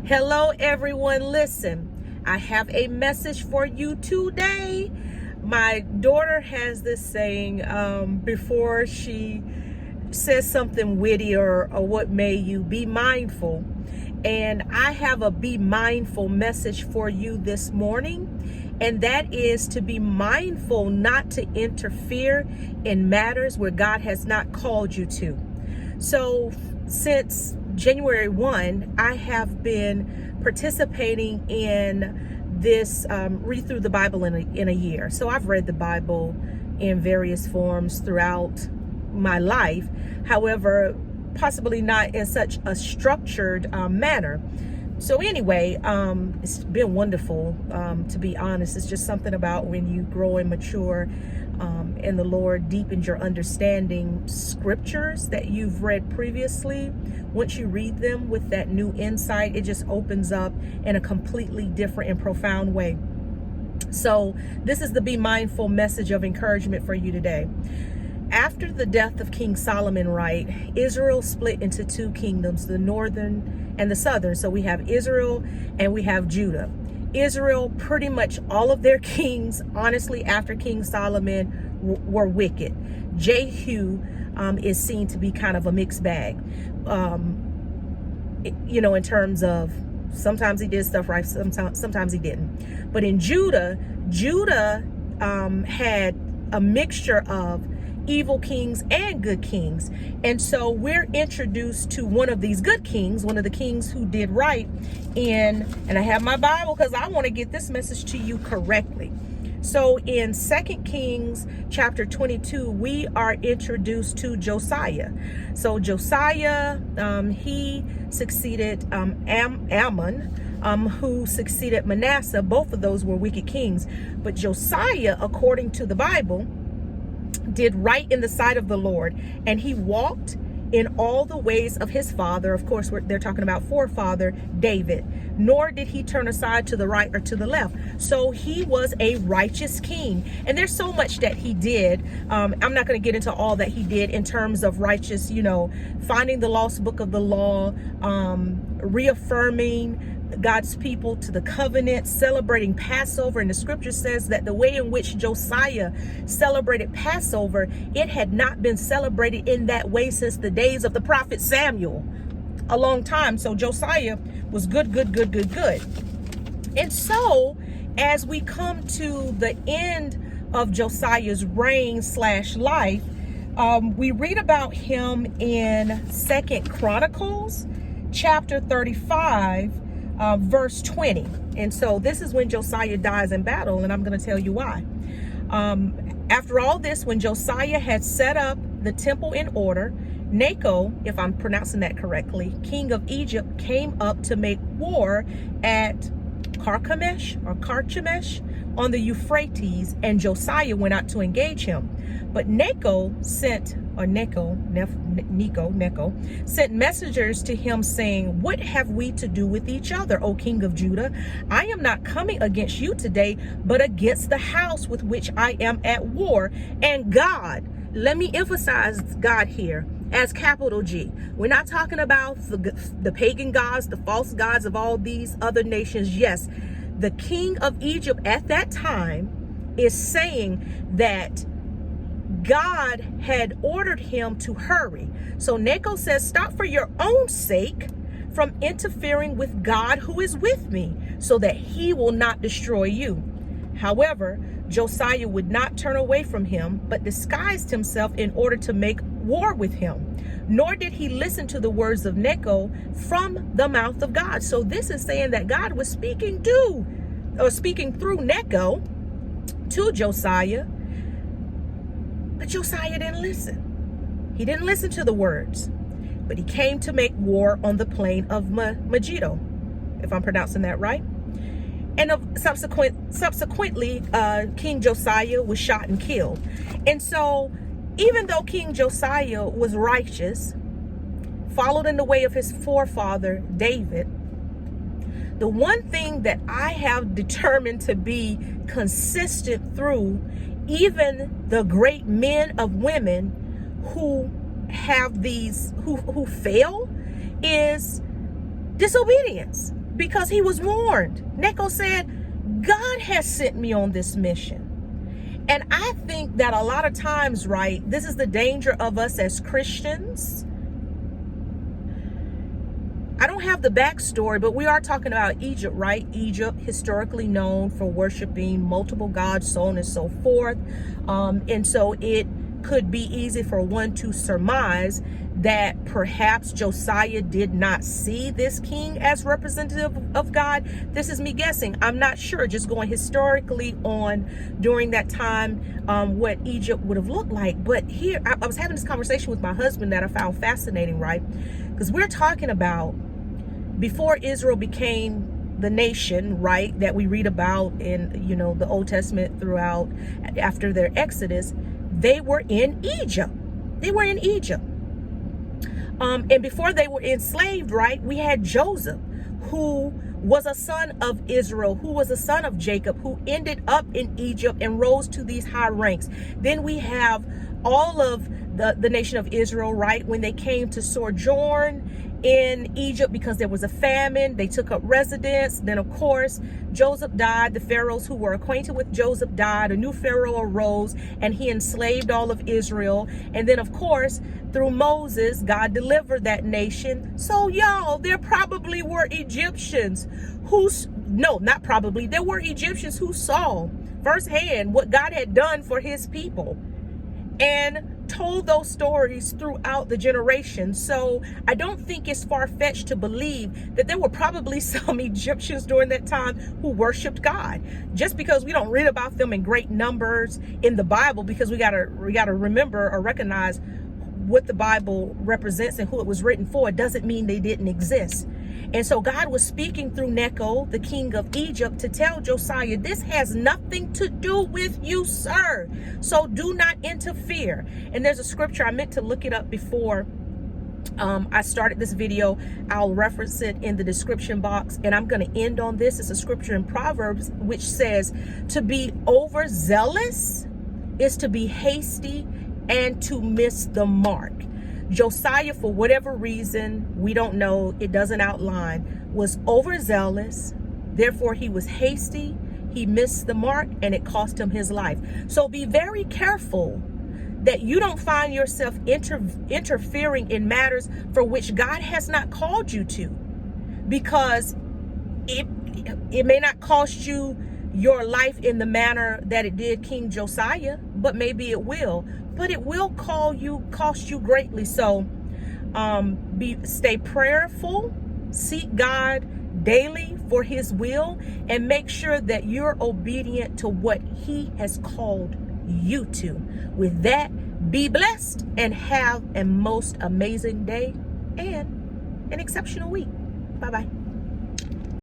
Hello, everyone. Listen, I have a message for you today. My daughter has this saying before she says something witty or what may you be mindful. And I have a be mindful message for you this morning. And that is to be mindful not to interfere in matters where God has not called you to. So since January 1, I have been participating in this read through the Bible in a year. So I've read the Bible in various forms throughout my life. However, possibly not in such a structured manner. So anyway, it's been wonderful, to be honest. It's just something about when you grow and mature and the Lord deepens your understanding scriptures that you've read previously. Once you read them with that new insight, it just opens up in a completely different and profound way. So this is the Be Mindful message of encouragement for you today. After the death of King Solomon, right, Israel split into two kingdoms, the northern and the southern. So we have Israel and we have Judah. Israel, pretty much all of their kings, honestly, after King Solomon, were wicked. Jehu is seen to be kind of a mixed bag, in terms of sometimes he did stuff right, sometimes he didn't. But in Judah had a mixture of evil kings and good kings. And so we're introduced to one of these good kings, one of the kings who did right. And I have my Bible because I want to get this message to you correctly. So in 2 Kings chapter 22, we are introduced to Josiah. So Josiah, he succeeded Ammon, who succeeded Manasseh. Both of those were wicked kings. But Josiah, according to the Bible, did right in the sight of the Lord, and he walked in all the ways of his father. Of course, they're talking about forefather David. Nor did he turn aside to the right or to the left. So he was a righteous king. And there's so much that he did. I'm not going to get into all that he did in terms of righteous, finding the lost book of the law, reaffirming God's people to the covenant, celebrating Passover. And the scripture says that the way in which Josiah celebrated Passover, it had not been celebrated in that way since the days of the prophet Samuel, a long time. So Josiah was good. And so as we come to the end of Josiah's reign / life, we read about him in 2 Chronicles chapter 35, verse 20. And so this is when Josiah dies in battle, and I'm going to tell you why. After all this, when Josiah had set up the temple in order, Necho, if I'm pronouncing that correctly, king of Egypt, came up to make war at Carchemish on the Euphrates, and Josiah went out to engage him. But Necho sent messengers to him saying, "What have we to do with each other, O king of Judah? I am not coming against you today, but against the house with which I am at war. And God," let me emphasize God here, as capital G. We're not talking about the pagan gods, the false gods of all these other nations. Yes, the king of Egypt at that time is saying that God had ordered him to hurry. So Necho says, "Stop for your own sake from interfering with God who is with me, so that he will not destroy you." However, Josiah would not turn away from him, but disguised himself in order to make war with him. Nor did he listen to the words of Necho from the mouth of God. So this is saying that God was speaking through Necho to Josiah. But Josiah didn't listen. He didn't listen to the words. But he came to make war on the plain of Megiddo, if I'm pronouncing that right. And subsequently, King Josiah was shot and killed. And so, even though King Josiah was righteous, followed in the way of his forefather David, the one thing that I have determined to be consistent through even the great men of women who have these, who fail, is disobedience. because he was warned. Necho said, God has sent me on this mission. And I think that a lot of times, right, this is the danger of us as Christians. I don't have the backstory, but we are talking about Egypt, right? Egypt, historically known for worshiping multiple gods, so on and so forth. And so it could be easy for one to surmise that perhaps Josiah did not see this king as representative of God. This is me guessing. I'm not sure, just going historically on during that time, what Egypt would have looked like. But here, I was having this conversation with my husband that I found fascinating, right? Because we're talking about before Israel became the nation, right, that we read about in, you know, the Old Testament throughout, after their Exodus, they were in Egypt. They were in Egypt. And before they were enslaved, right, we had Joseph, who was a son of Israel, who was a son of Jacob, who ended up in Egypt and rose to these high ranks. Then we have all of the nation of Israel, right, when they came to sojourn in Egypt because there was a famine. They took up residence. Then, of course, Joseph died. The pharaohs who were acquainted with Joseph died. A new pharaoh arose and he enslaved all of Israel. And then, of course, through Moses, God delivered that nation. So, y'all, there probably were Egyptians there were Egyptians who saw firsthand what God had done for his people and told those stories throughout the generations. So I don't think it's far-fetched to believe that there were probably some Egyptians during that time who worshiped God. Just because we don't read about them in great numbers in the Bible, because we gotta remember or recognize what the Bible represents and who it was written for, doesn't mean they didn't exist. And so God was speaking through Necho, the king of Egypt, to tell Josiah, this has nothing to do with you, sir. So do not interfere. And there's a scripture, I meant to look it up before I started this video. I'll reference it in the description box. And I'm going to end on this. It's a scripture in Proverbs, which says, to be overzealous is to be hasty and to miss the mark. Josiah, for whatever reason, we don't know, it doesn't outline, was overzealous. Therefore, he was hasty. He missed the mark and it cost him his life. So be very careful that you don't find yourself interfering in matters for which God has not called you to, because it may not cost you your life in the manner that it did King Josiah, but maybe it will. But it will cost you greatly. So stay prayerful, seek God daily for his will, and make sure that you're obedient to what he has called you to. With that, be blessed and have a most amazing day and an exceptional week. Bye-bye.